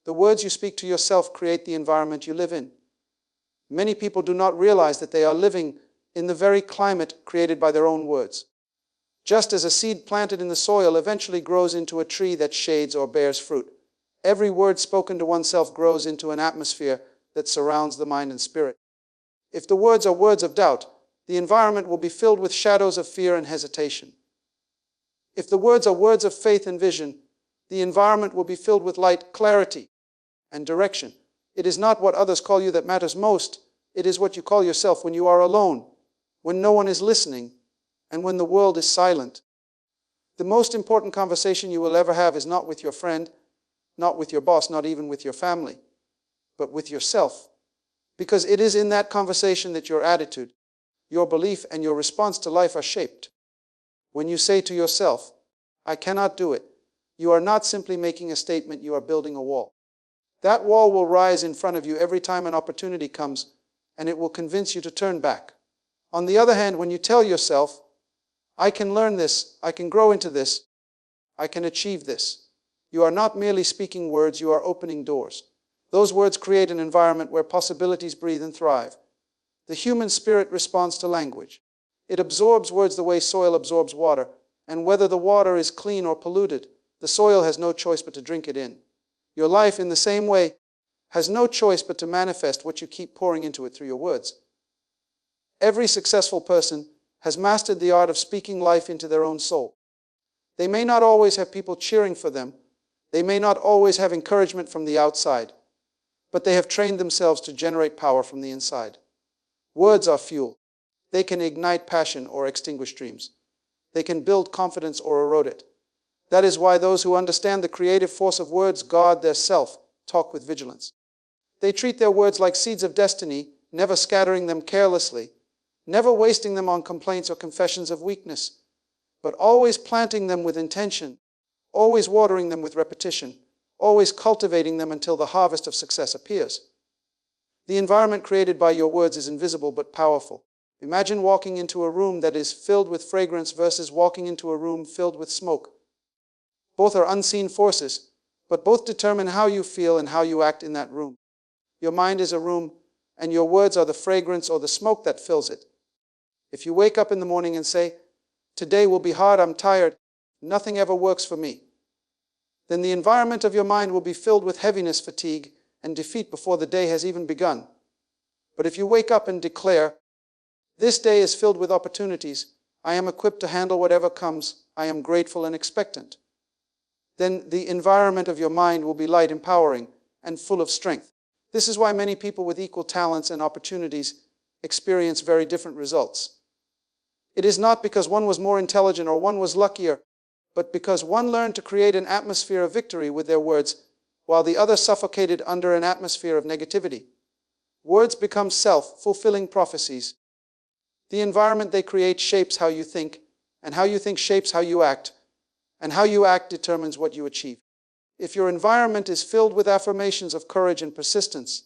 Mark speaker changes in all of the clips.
Speaker 1: The words you speak to yourself create the environment you live in. Many people do not realize that they are living in the very climate created by their own words. Just as a seed planted in the soil eventually grows into a tree that shades or bears fruit, every word spoken to oneself grows into an atmosphere that surrounds the mind and spirit. If the words are words of doubt, the environment will be filled with shadows of fear and hesitation. If the words are words of faith and vision, the environment will be filled with light, clarity, and direction. It is not what others call you that matters most. It is what you call yourself when you are alone, when no one is listening, and when the world is silent. The most important conversation you will ever have is not with your friend, not with your boss, not even with your family, but with yourself. Because it is in that conversation that your attitude, your belief, and your response to life are shaped. When you say to yourself, "I cannot do it," you are not simply making a statement, you are building a wall. That wall will rise in front of you every time an opportunity comes, and it will convince you to turn back. On the other hand, when you tell yourself, "I can learn this, I can grow into this, I can achieve this," you are not merely speaking words, you are opening doors. Those words create an environment where possibilities breathe and thrive. The human spirit responds to language. It absorbs words the way soil absorbs water, and whether the water is clean or polluted, the soil has no choice but to drink it in. Your life, in the same way, has no choice but to manifest what you keep pouring into it through your words. Every successful person has mastered the art of speaking life into their own soul. They may not always have people cheering for them. They may not always have encouragement from the outside, but they have trained themselves to generate power from the inside. Words are fuel. They can ignite passion or extinguish dreams. They can build confidence or erode it. That is why those who understand the creative force of words guard their self, talk with vigilance. They treat their words like seeds of destiny, never scattering them carelessly, never wasting them on complaints or confessions of weakness, but always planting them with intention, always watering them with repetition, always cultivating them until the harvest of success appears. The environment created by your words is invisible but powerful. Imagine walking into a room that is filled with fragrance versus walking into a room filled with smoke. Both are unseen forces, but both determine how you feel and how you act in that room. Your mind is a room, and your words are the fragrance or the smoke that fills it. If you wake up in the morning and say, "Today will be hard, I'm tired, nothing ever works for me," then the environment of your mind will be filled with heaviness, fatigue, and defeat before the day has even begun. But if you wake up and declare, "This day is filled with opportunities, I am equipped to handle whatever comes, I am grateful and expectant," then the environment of your mind will be light, empowering, and full of strength. This is why many people with equal talents and opportunities experience very different results. It is not because one was more intelligent or one was luckier, but because one learned to create an atmosphere of victory with their words, while the other suffocated under an atmosphere of negativity. Words become self-fulfilling prophecies. The environment they create shapes how you think, and how you think shapes how you act, and how you act determines what you achieve. If your environment is filled with affirmations of courage and persistence,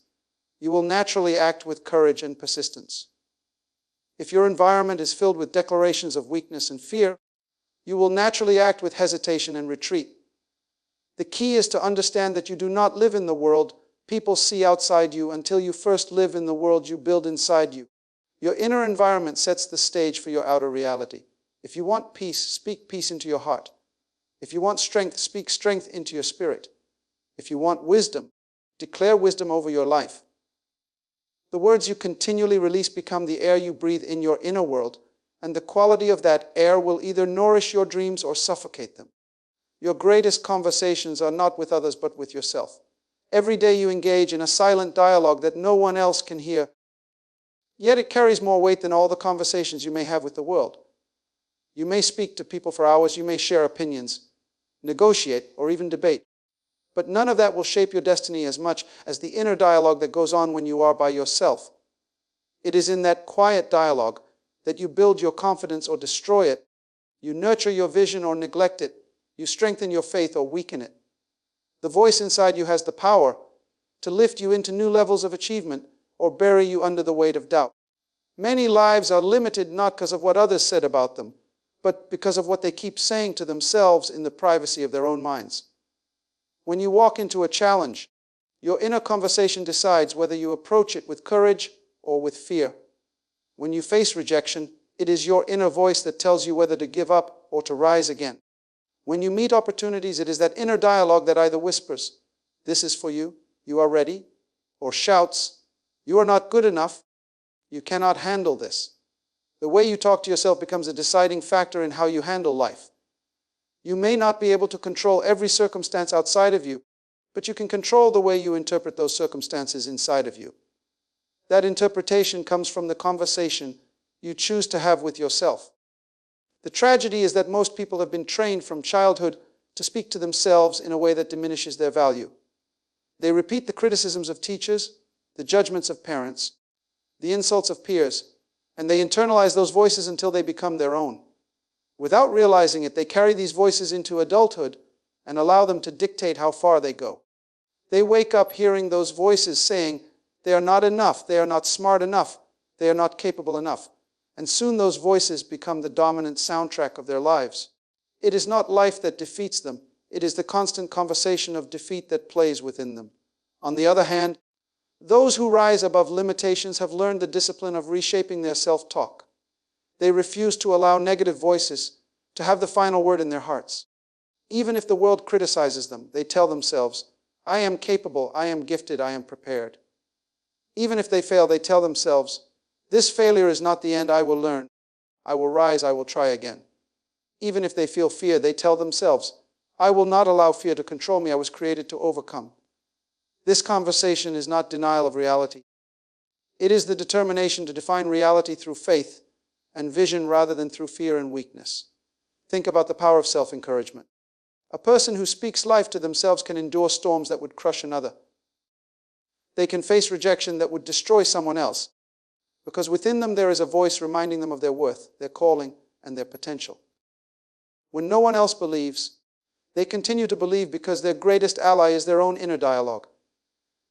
Speaker 1: you will naturally act with courage and persistence. If your environment is filled with declarations of weakness and fear, you will naturally act with hesitation and retreat. The key is to understand that you do not live in the world people see outside you until you first live in the world you build inside you. Your inner environment sets the stage for your outer reality. If you want peace, speak peace into your heart. If you want strength, speak strength into your spirit. If you want wisdom, declare wisdom over your life. The words you continually release become the air you breathe in your inner world, and the quality of that air will either nourish your dreams or suffocate them. Your greatest conversations are not with others but with yourself. Every day you engage in a silent dialogue that no one else can hear, yet it carries more weight than all the conversations you may have with the world. You may speak to people for hours, you may share opinions, negotiate, or even debate. But none of that will shape your destiny as much as the inner dialogue that goes on when you are by yourself. It is in that quiet dialogue that you build your confidence or destroy it, you nurture your vision or neglect it, you strengthen your faith or weaken it. The voice inside you has the power to lift you into new levels of achievement or bury you under the weight of doubt. Many lives are limited not because of what others said about them, but because of what they keep saying to themselves in the privacy of their own minds. When you walk into a challenge, Your inner conversation decides whether you approach it with courage or with fear. When you face rejection, it is your inner voice that tells you whether to give up or to rise again. When you meet opportunities, it is that inner dialogue that either whispers, "This is for you, you are ready," or shouts, "You are not good enough, you cannot handle this." The way you talk to yourself becomes a deciding factor in how you handle life. You may not be able to control every circumstance outside of you, but you can control the way you interpret those circumstances inside of you. That interpretation comes from the conversation you choose to have with yourself. The tragedy is that most people have been trained from childhood to speak to themselves in a way that diminishes their value. They repeat the criticisms of teachers, the judgments of parents, the insults of peers, and they internalize those voices until they become their own. Without realizing it, they carry these voices into adulthood and allow them to dictate how far they go. They wake up hearing those voices saying, "They are not enough, they are not smart enough, they are not capable enough." And soon those voices become the dominant soundtrack of their lives. It is not life that defeats them, it is the constant conversation of defeat that plays within them. On the other hand, those who rise above limitations have learned the discipline of reshaping their self-talk. They refuse to allow negative voices to have the final word in their hearts. Even if the world criticizes them, they tell themselves, "I am capable, I am gifted, I am prepared." Even if they fail, they tell themselves, "This failure is not the end, I will learn. I will rise, I will try again." Even if they feel fear, they tell themselves, "I will not allow fear to control me, I was created to overcome." This conversation is not denial of reality. It is the determination to define reality through faith and vision rather than through fear and weakness. Think about the power of self-encouragement. A person who speaks life to themselves can endure storms that would crush another. They can face rejection that would destroy someone else, because within them there is a voice reminding them of their worth, their calling, and their potential. When no one else believes, they continue to believe because their greatest ally is their own inner dialogue.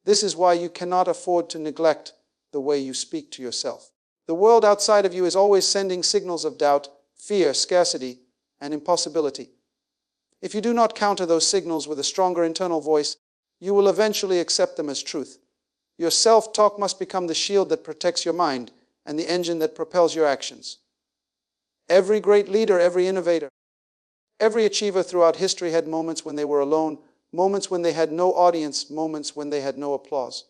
Speaker 1: This is why you cannot afford to neglect the way you speak to yourself. The world outside of you is always sending signals of doubt, fear, scarcity, and impossibility. If you do not counter those signals with a stronger internal voice, you will eventually accept them as truth. Your self-talk must become the shield that protects your mind and the engine that propels your actions. Every great leader, every innovator, every achiever throughout history had moments when they were alone, moments when they had no audience, moments when they had no applause.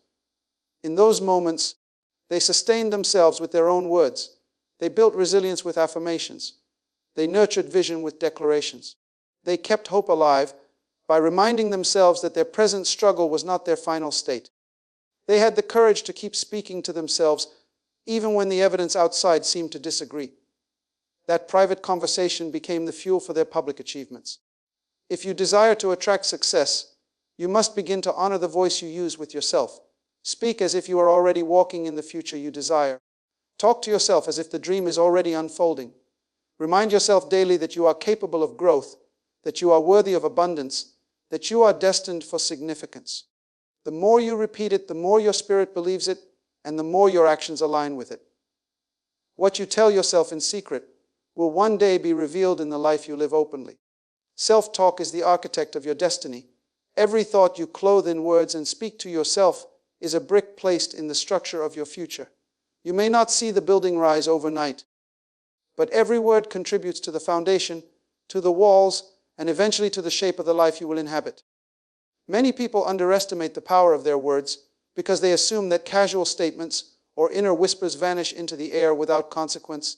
Speaker 1: In those moments, they sustained themselves with their own words. They built resilience with affirmations. They nurtured vision with declarations. They kept hope alive by reminding themselves that their present struggle was not their final state. They had the courage to keep speaking to themselves even when the evidence outside seemed to disagree. That private conversation became the fuel for their public achievements. If you desire to attract success, you must begin to honor the voice you use with yourself. Speak as if you are already walking in the future you desire. Talk to yourself as if the dream is already unfolding. Remind yourself daily that you are capable of growth, that you are worthy of abundance, that you are destined for significance. The more you repeat it, the more your spirit believes it, and the more your actions align with it. What you tell yourself in secret will one day be revealed in the life you live openly. Self-talk is the architect of your destiny. Every thought you clothe in words and speak to yourself is a brick placed in the structure of your future. You may not see the building rise overnight, but every word contributes to the foundation, to the walls, and eventually to the shape of the life you will inhabit. Many people underestimate the power of their words because they assume that casual statements or inner whispers vanish into the air without consequence.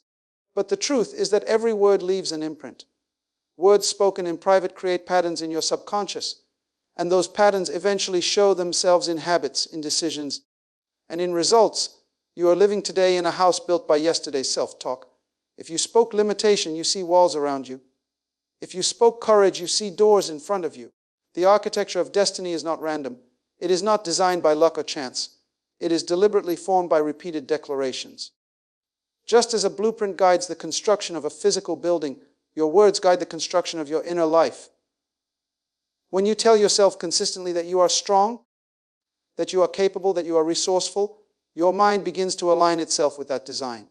Speaker 1: But the truth is that every word leaves an imprint. Words spoken in private create patterns in your subconscious, and those patterns eventually show themselves in habits, in decisions, and in results. You are living today in a house built by yesterday's self-talk. If you spoke limitation, you see walls around you. If you spoke courage, you see doors in front of you. The architecture of destiny is not random. It is not designed by luck or chance. It is deliberately formed by repeated declarations. Just as a blueprint guides the construction of a physical building, your words guide the construction of your inner life. When you tell yourself consistently that you are strong, that you are capable, that you are resourceful, your mind begins to align itself with that design.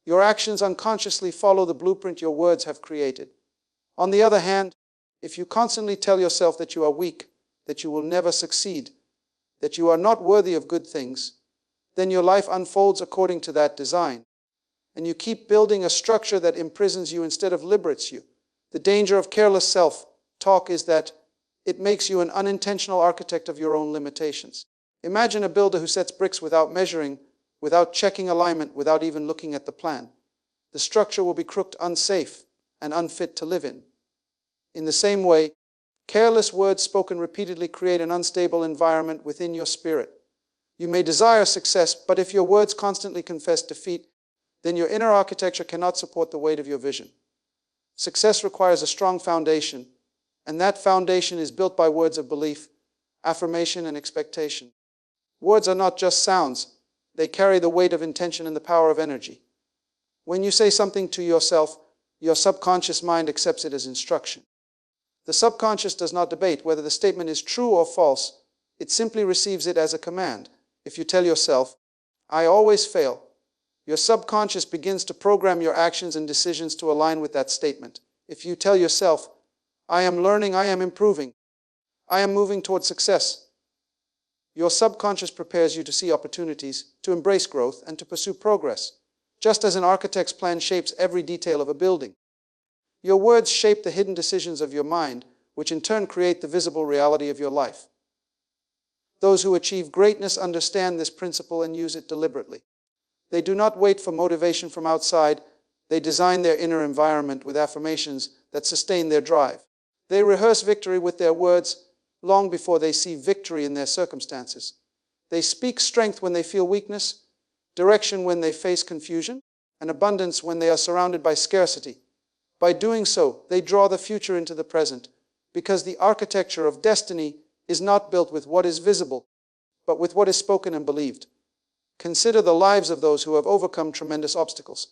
Speaker 1: Your actions unconsciously follow the blueprint your words have created. On the other hand, if you constantly tell yourself that you are weak, that you will never succeed, that you are not worthy of good things, then your life unfolds according to that design. And you keep building a structure that imprisons you instead of liberates you. The danger of careless self-talk is that it makes you an unintentional architect of your own limitations. Imagine a builder who sets bricks without measuring, without checking alignment, without even looking at the plan. The structure will be crooked, unsafe, and unfit to live in. In the same way, careless words spoken repeatedly create an unstable environment within your spirit. You may desire success, but if your words constantly confess defeat, then your inner architecture cannot support the weight of your vision. Success requires a strong foundation, and that foundation is built by words of belief, affirmation, and expectation. Words are not just sounds. They carry the weight of intention and the power of energy. When you say something to yourself, your subconscious mind accepts it as instruction. The subconscious does not debate whether the statement is true or false. It simply receives it as a command. If you tell yourself, "I always fail," your subconscious begins to program your actions and decisions to align with that statement. If you tell yourself, "I am learning, I am improving, I am moving toward success," your subconscious prepares you to see opportunities, to embrace growth, and to pursue progress, just as an architect's plan shapes every detail of a building. Your words shape the hidden decisions of your mind, which in turn create the visible reality of your life. Those who achieve greatness understand this principle and use it deliberately. They do not wait for motivation from outside. They design their inner environment with affirmations that sustain their drive. They rehearse victory with their words long before they see victory in their circumstances. They speak strength when they feel weakness, direction when they face confusion, and abundance when they are surrounded by scarcity. By doing so, they draw the future into the present, because the architecture of destiny is not built with what is visible, but with what is spoken and believed. Consider the lives of those who have overcome tremendous obstacles.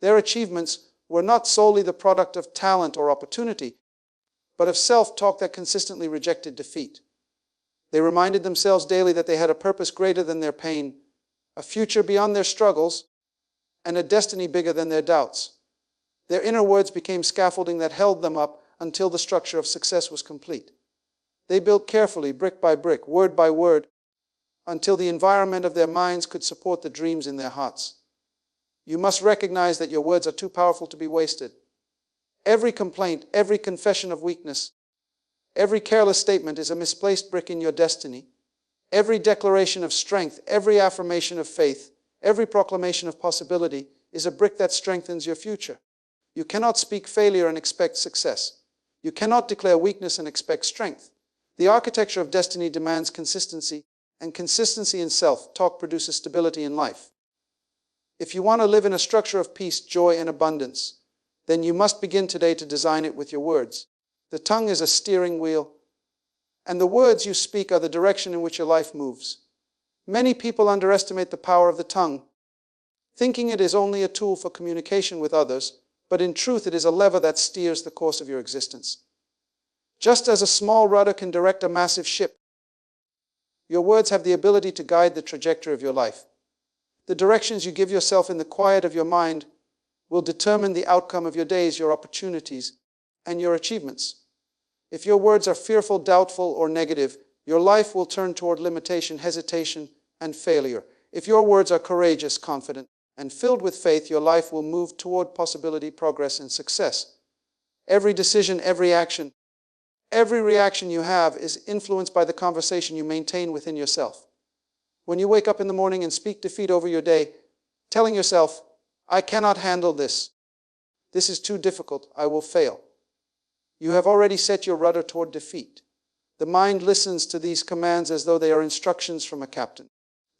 Speaker 1: Their achievements were not solely the product of talent or opportunity, but of self-talk that consistently rejected defeat. They reminded themselves daily that they had a purpose greater than their pain, a future beyond their struggles, and a destiny bigger than their doubts. Their inner words became scaffolding that held them up until the structure of success was complete. They built carefully, brick by brick, word by word, until the environment of their minds could support the dreams in their hearts. You must recognize that your words are too powerful to be wasted. Every complaint, every confession of weakness, every careless statement is a misplaced brick in your destiny. Every declaration of strength, every affirmation of faith, every proclamation of possibility is a brick that strengthens your future. You cannot speak failure and expect success. You cannot declare weakness and expect strength. The architecture of destiny demands consistency, and consistency in self-talk produces stability in life. If you want to live in a structure of peace, joy, and abundance, then you must begin today to design it with your words. The tongue is a steering wheel, and the words you speak are the direction in which your life moves. Many people underestimate the power of the tongue, thinking it is only a tool for communication with others, but in truth it is a lever that steers the course of your existence. Just as a small rudder can direct a massive ship, your words have the ability to guide the trajectory of your life. The directions you give yourself in the quiet of your mind will determine the outcome of your days, your opportunities, and your achievements. If your words are fearful, doubtful, or negative, your life will turn toward limitation, hesitation, and failure. If your words are courageous, confident, and filled with faith, your life will move toward possibility, progress, and success. Every decision, every action, every reaction you have is influenced by the conversation you maintain within yourself. When you wake up in the morning and speak defeat over your day, telling yourself, "I cannot handle this. This is too difficult. I will fail," you have already set your rudder toward defeat. The mind listens to these commands as though they are instructions from a captain.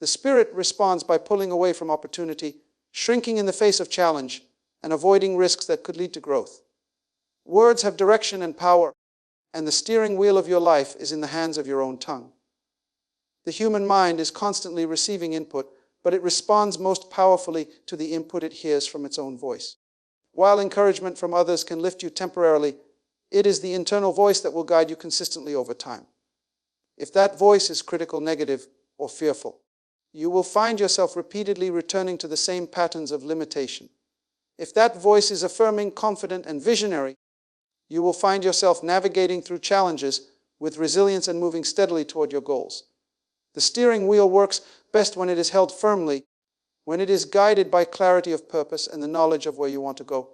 Speaker 1: The spirit responds by pulling away from opportunity, shrinking in the face of challenge, and avoiding risks that could lead to growth. Words have direction and power, and the steering wheel of your life is in the hands of your own tongue. The human mind is constantly receiving input, but it responds most powerfully to the input it hears from its own voice. While encouragement from others can lift you temporarily, it is the internal voice that will guide you consistently over time. If that voice is critical, negative, or fearful, you will find yourself repeatedly returning to the same patterns of limitation. If that voice is affirming, confident, and visionary, you will find yourself navigating through challenges with resilience and moving steadily toward your goals. The steering wheel works best when it is held firmly, when it is guided by clarity of purpose and the knowledge of where you want to go.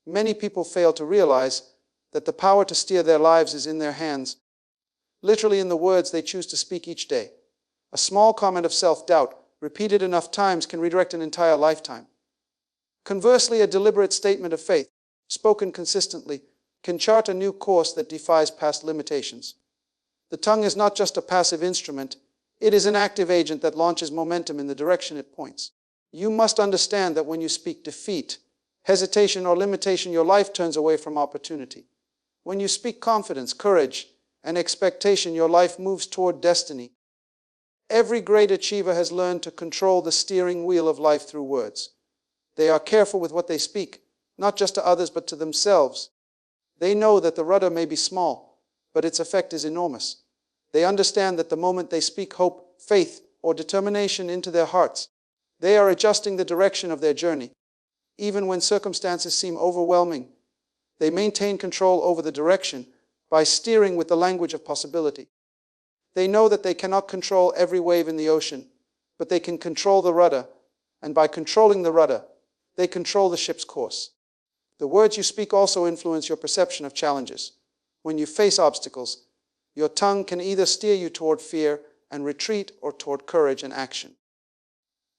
Speaker 1: Many people fail to realize that the power to steer their lives is in their hands, literally in the words they choose to speak each day. A small comment of self-doubt, repeated enough times, can redirect an entire lifetime. Conversely, a deliberate statement of faith, spoken consistently, can chart a new course that defies past limitations. The tongue is not just a passive instrument, it is an active agent that launches momentum in the direction it points. You must understand that when you speak defeat, hesitation, or limitation, your life turns away from opportunity. When you speak confidence, courage, and expectation, your life moves toward destiny. Every great achiever has learned to control the steering wheel of life through words. They are careful with what they speak, not just to others but to themselves. They know that the rudder may be small, but its effect is enormous. They understand that the moment they speak hope, faith, or determination into their hearts, they are adjusting the direction of their journey. Even when circumstances seem overwhelming, they maintain control over the direction by steering with the language of possibility. They know that they cannot control every wave in the ocean, but they can control the rudder, and by controlling the rudder, they control the ship's course. The words you speak also influence your perception of challenges. When you face obstacles, your tongue can either steer you toward fear and retreat or toward courage and action.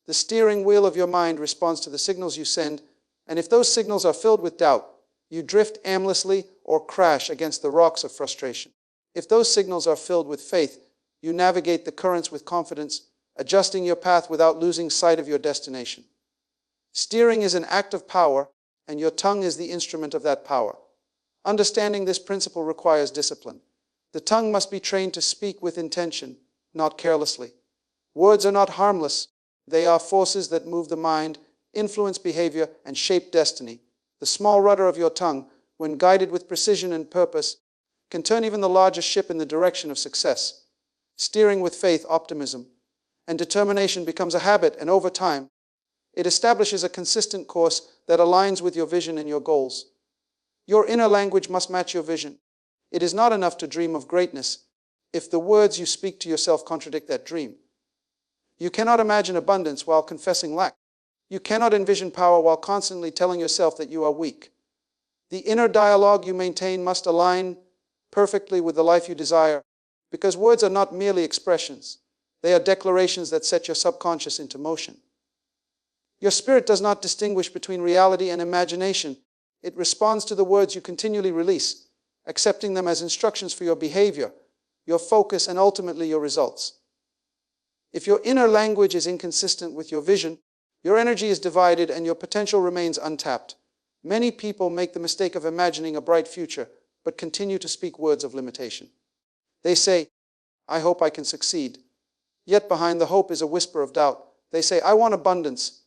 Speaker 1: The steering wheel of your mind responds to the signals you send, and if those signals are filled with doubt, you drift aimlessly or crash against the rocks of frustration. If those signals are filled with faith, you navigate the currents with confidence, adjusting your path without losing sight of your destination. Steering is an act of power, and your tongue is the instrument of that power. Understanding this principle requires discipline. The tongue must be trained to speak with intention, not carelessly. Words are not harmless. They are forces that move the mind, influence behavior, and shape destiny. The small rudder of your tongue, when guided with precision and purpose, can turn even the largest ship in the direction of success. Steering with faith, optimism, and determination becomes a habit, and over time, it establishes a consistent course that aligns with your vision and your goals. Your inner language must match your vision. It is not enough to dream of greatness if the words you speak to yourself contradict that dream. You cannot imagine abundance while confessing lack. You cannot envision power while constantly telling yourself that you are weak. The inner dialogue you maintain must align perfectly with the life you desire, because words are not merely expressions. They are declarations that set your subconscious into motion. Your spirit does not distinguish between reality and imagination. It responds to the words you continually release, accepting them as instructions for your behavior, your focus, and ultimately your results. If your inner language is inconsistent with your vision, your energy is divided and your potential remains untapped. Many people make the mistake of imagining a bright future, but continue to speak words of limitation. They say, "I hope I can succeed." Yet behind the hope is a whisper of doubt. They say, "I want abundance."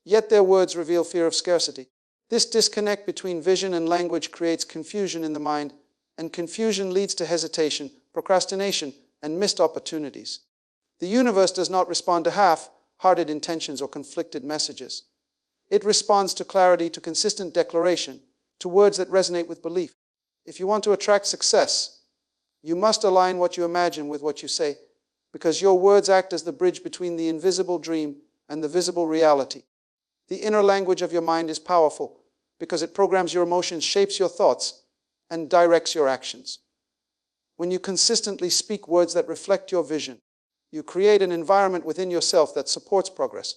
Speaker 1: Yet their words reveal fear of scarcity. This disconnect between vision and language creates confusion in the mind, and confusion leads to hesitation, procrastination, and missed opportunities. The universe does not respond to half-hearted intentions or conflicted messages. It responds to clarity, to consistent declaration, to words that resonate with belief. If you want to attract success, you must align what you imagine with what you say, because your words act as the bridge between the invisible dream and the visible reality. The inner language of your mind is powerful because it programs your emotions, shapes your thoughts, and directs your actions. When you consistently speak words that reflect your vision, you create an environment within yourself that supports progress.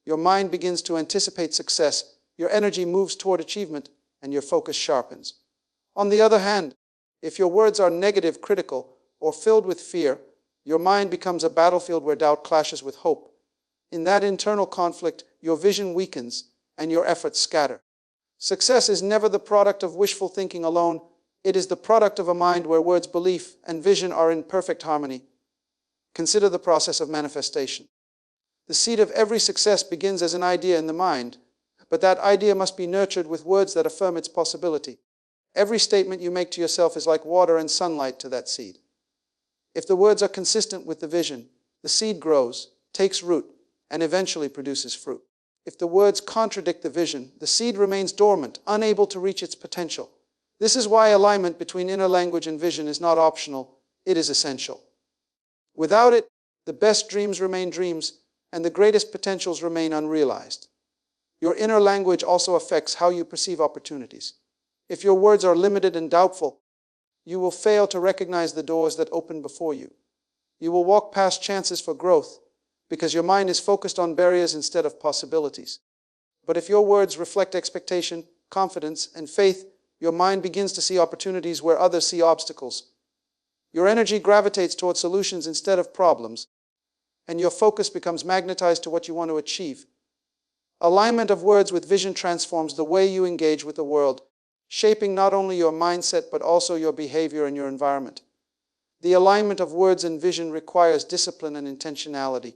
Speaker 1: Your mind begins to anticipate success, your energy moves toward achievement, and your focus sharpens. On the other hand, if your words are negative, critical, or filled with fear, your mind becomes a battlefield where doubt clashes with hope. In that internal conflict, your vision weakens and your efforts scatter. Success is never the product of wishful thinking alone. It is the product of a mind where words, belief, and vision are in perfect harmony. Consider the process of manifestation. The seed of every success begins as an idea in the mind, but that idea must be nurtured with words that affirm its possibility. Every statement you make to yourself is like water and sunlight to that seed. If the words are consistent with the vision, the seed grows, takes root, and eventually produces fruit. If the words contradict the vision, the seed remains dormant, unable to reach its potential. This is why alignment between inner language and vision is not optional, it is essential. Without it, The best dreams remain dreams, and the greatest potentials remain unrealized. Your inner language also affects how you perceive opportunities. If your words are limited and doubtful, you will fail to recognize the doors that open before you. You will walk past chances for growth because your mind is focused on barriers instead of possibilities. But if your words reflect expectation, confidence, and faith, your mind begins to see opportunities where others see obstacles. Your energy gravitates toward solutions instead of problems, and your focus becomes magnetized to what you want to achieve. Alignment of words with vision transforms the way you engage with the world, shaping not only your mindset but also your behavior and your environment. The alignment of words and vision requires discipline and intentionality.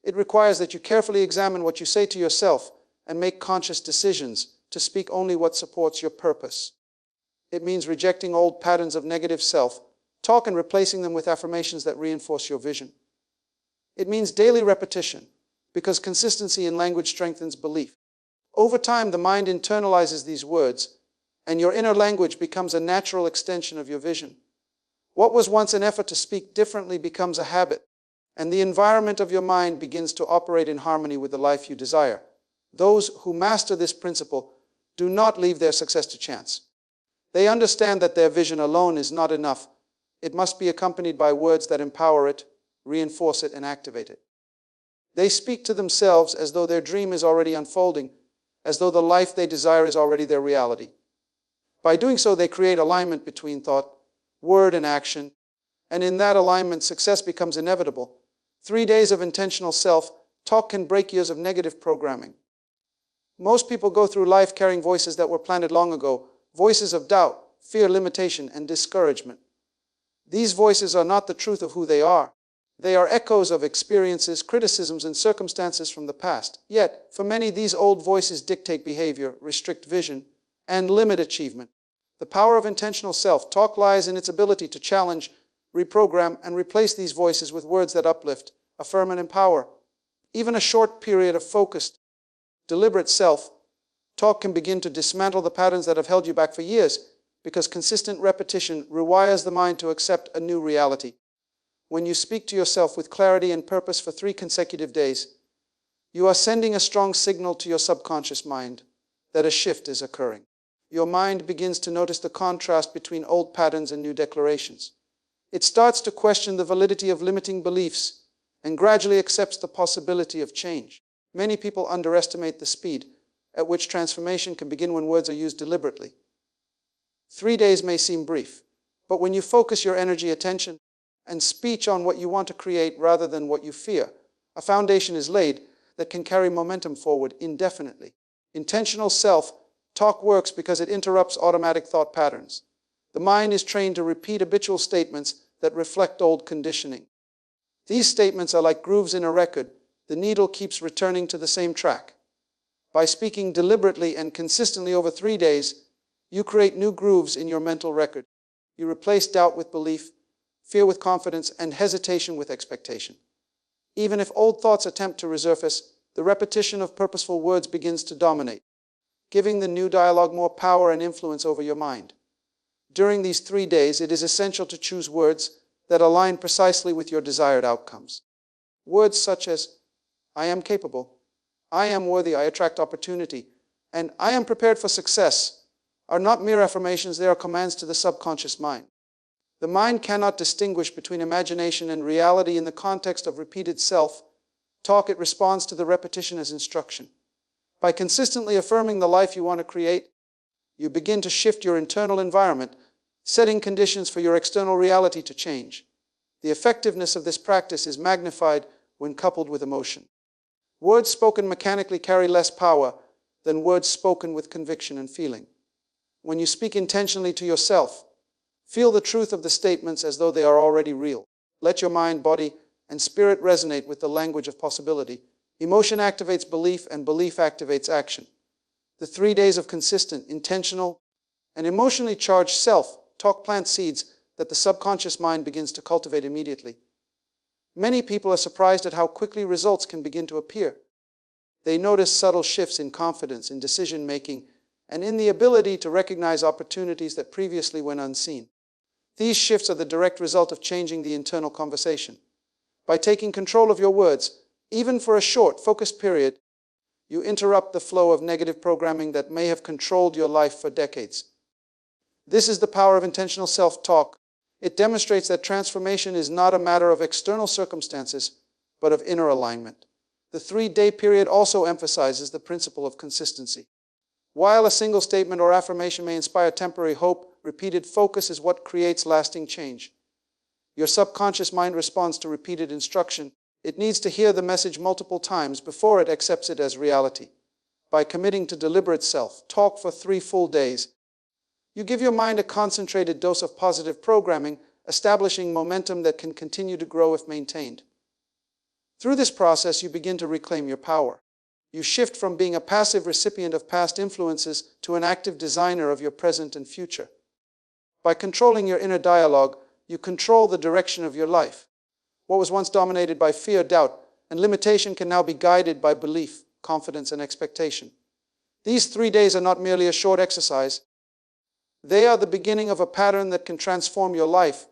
Speaker 1: It requires that you carefully examine what you say to yourself and make conscious decisions to speak only what supports your purpose. It means rejecting old patterns of negative self-talk and replacing them with affirmations that reinforce your vision. It means daily repetition, because consistency in language strengthens belief. Over time, the mind internalizes these words, and your inner language becomes a natural extension of your vision. What was once an effort to speak differently becomes a habit, and the environment of your mind begins to operate in harmony with the life you desire. Those who master this principle do not leave their success to chance. They understand that their vision alone is not enough. It must be accompanied by words that empower it, reinforce it, and activate it. They speak to themselves as though their dream is already unfolding, as though the life they desire is already their reality. By doing so, they create alignment between thought, word, and action, and in that alignment, success becomes inevitable. 3 days of intentional self-talk can break years of negative programming. Most people go through life carrying voices that were planted long ago, voices of doubt, fear, limitation, and discouragement. These voices are not the truth of who they are. They are echoes of experiences, criticisms, and circumstances from the past. Yet, for many, these old voices dictate behavior, restrict vision, and limit achievement. The power of intentional self-talk lies in its ability to challenge, reprogram, and replace these voices with words that uplift, affirm, and empower. Even a short period of focused, deliberate self-talk can begin to dismantle the patterns that have held you back for years, because consistent repetition rewires the mind to accept a new reality. When you speak to yourself with clarity and purpose for 3 consecutive days, you are sending a strong signal to your subconscious mind that a shift is occurring. Your mind begins to notice the contrast between old patterns and new declarations. It starts to question the validity of limiting beliefs and gradually accepts the possibility of change. Many people underestimate the speed at which transformation can begin when words are used deliberately. 3 days may seem brief, but when you focus your energy, attention, and speech on what you want to create rather than what you fear, a foundation is laid that can carry momentum forward indefinitely. Intentional self-talk works because it interrupts automatic thought patterns. The mind is trained to repeat habitual statements that reflect old conditioning. These statements are like grooves in a record. The needle keeps returning to the same track. By speaking deliberately and consistently over 3 days, you create new grooves in your mental record. You replace doubt with belief, fear with confidence, and hesitation with expectation. Even if old thoughts attempt to resurface, the repetition of purposeful words begins to dominate, giving the new dialogue more power and influence over your mind. During these 3 days, it is essential to choose words that align precisely with your desired outcomes. Words such as, I am capable, I am worthy, I attract opportunity, and I am prepared for success are not mere affirmations, they are commands to the subconscious mind. The mind cannot distinguish between imagination and reality in the context of repeated self-talk. It responds to the repetition as instruction. By consistently affirming the life you want to create, you begin to shift your internal environment, setting conditions for your external reality to change. The effectiveness of this practice is magnified when coupled with emotion. Words spoken mechanically carry less power than words spoken with conviction and feeling. When you speak intentionally to yourself, feel the truth of the statements as though they are already real. Let your mind, body, and spirit resonate with the language of possibility. Emotion activates belief, and belief activates action. The 3 days of consistent, intentional, and emotionally charged self-talk plant seeds that the subconscious mind begins to cultivate immediately. Many people are surprised at how quickly results can begin to appear. They notice subtle shifts in confidence, in decision-making, and in the ability to recognize opportunities that previously went unseen. These shifts are the direct result of changing the internal conversation. By taking control of your words, even for a short, focused period, you interrupt the flow of negative programming that may have controlled your life for decades. This is the power of intentional self-talk. It demonstrates that transformation is not a matter of external circumstances, but of inner alignment. The 3-day period also emphasizes the principle of consistency. While a single statement or affirmation may inspire temporary hope, repeated focus is what creates lasting change. Your subconscious mind responds to repeated instruction. It needs to hear the message multiple times before it accepts it as reality. By committing to deliberate self-talk for 3 full days, you give your mind a concentrated dose of positive programming, establishing momentum that can continue to grow if maintained. Through this process, you begin to reclaim your power. You shift from being a passive recipient of past influences to an active designer of your present and future. By controlling your inner dialogue, you control the direction of your life. What was once dominated by fear, doubt, and limitation can now be guided by belief, confidence, and expectation. These 3 days are not merely a short exercise. They are the beginning of a pattern that can transform your life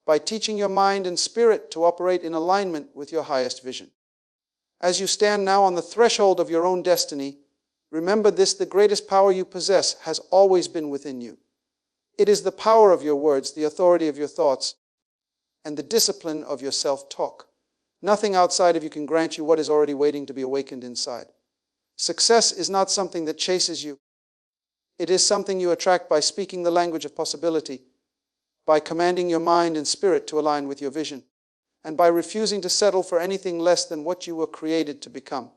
Speaker 1: by teaching your mind and spirit to operate in alignment with your highest vision. As you stand now on the threshold of your own destiny, remember this: the greatest power you possess has always been within you. It is the power of your words, the authority of your thoughts, and the discipline of your self-talk. Nothing outside of you can grant you what is already waiting to be awakened inside. Success is not something that chases you. It is something you attract by speaking the language of possibility, by commanding your mind and spirit to align with your vision, and by refusing to settle for anything less than what you were created to become.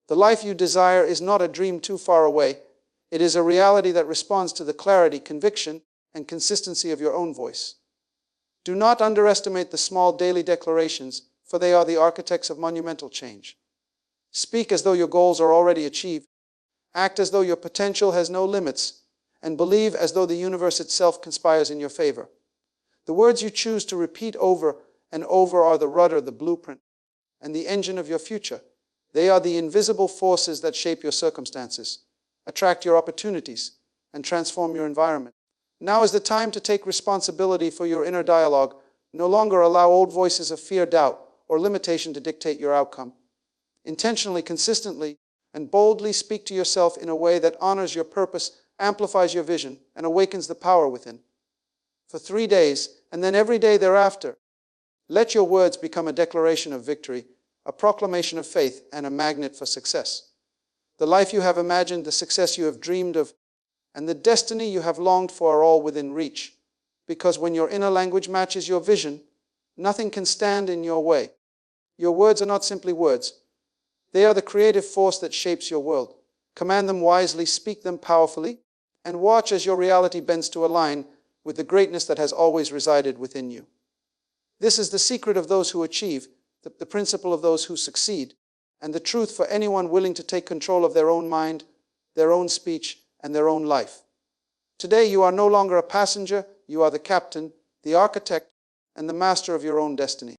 Speaker 1: The life you desire is not a dream too far away. It is a reality that responds to the clarity, conviction, and consistency of your own voice. Do not underestimate the small daily declarations, for they are the architects of monumental change. Speak as though your goals are already achieved. Act as though your potential has no limits, and believe as though the universe itself conspires in your favor. The words you choose to repeat over and over are the rudder, the blueprint, and the engine of your future. They are the invisible forces that shape your circumstances, attract your opportunities, and transform your environment. Now is the time to take responsibility for your inner dialogue. No longer allow old voices of fear, doubt, or limitation to dictate your outcome. Intentionally, consistently, and boldly speak to yourself in a way that honors your purpose, amplifies your vision, and awakens the power within. For 3 days, and then every day thereafter, let your words become a declaration of victory, a proclamation of faith, and a magnet for success. The life you have imagined, the success you have dreamed of, and the destiny you have longed for are all within reach. Because when your inner language matches your vision, nothing can stand in your way. Your words are not simply words. They are the creative force that shapes your world. Command them wisely, speak them powerfully, and watch as your reality bends to align with the greatness that has always resided within you. This is the secret of those who achieve, the principle of those who succeed, and the truth for anyone willing to take control of their own mind, their own speech, and their own life. Today you are no longer a passenger, you are the captain, the architect, and the master of your own destiny.